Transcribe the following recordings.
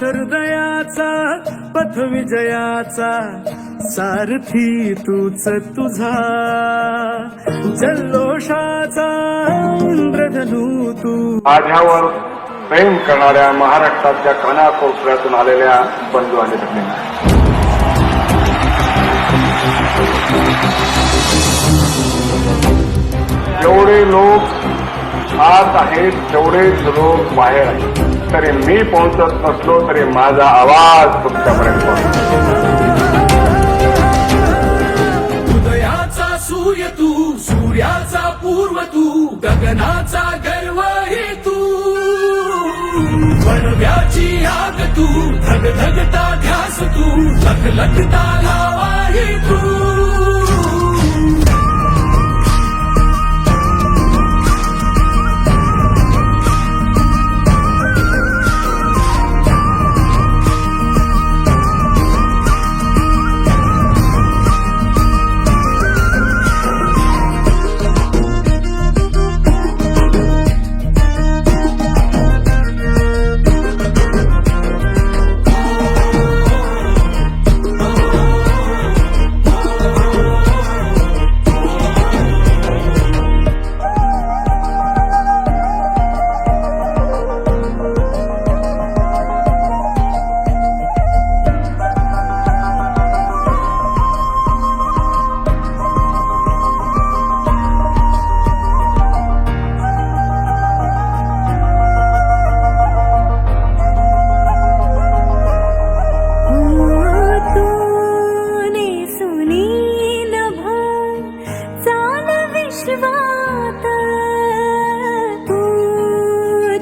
हृदयाचा पथ विजयाचा सारथी तूच तुझा जल्लोषाचा इंद्रधनू तू माझ्यावर प्रेम करणाऱ्या महाराष्ट्राच्या कानाकोपऱ्यातून आलेल्या बंधू आणि भगिनींना जेवढे लोक आत आहेत तेवढेच लोक बाहेर आहेत. तरी मी पोहोचत नसलो तरी माझा आवाज तुमच्यापर्यंत उदयाचा सूर्य तू सूर्याचा पूर्व तू गगनाचा गर्व हे तू वणव्याची आग तू धगधगता ध्यास तू लखलखता लावा हे तू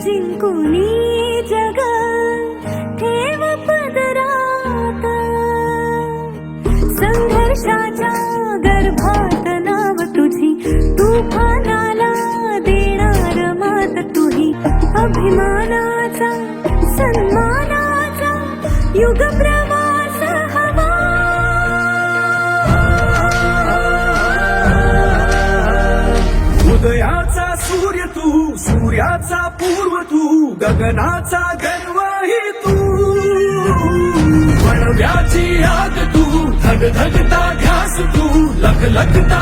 जिंकुनी जग ठेव पदरात संघर्षाच्या गर्भात नाव तुझी तुफानाला देणार मात तुही अभिमानाचा सन्मानाचा युग प्रवास हवा उदयाचा सूर्य तू सूर्याचा पूर्व तू गगनाचा गर्व ही तू वणव्याची आग तू धगधगता घास तू लखलखता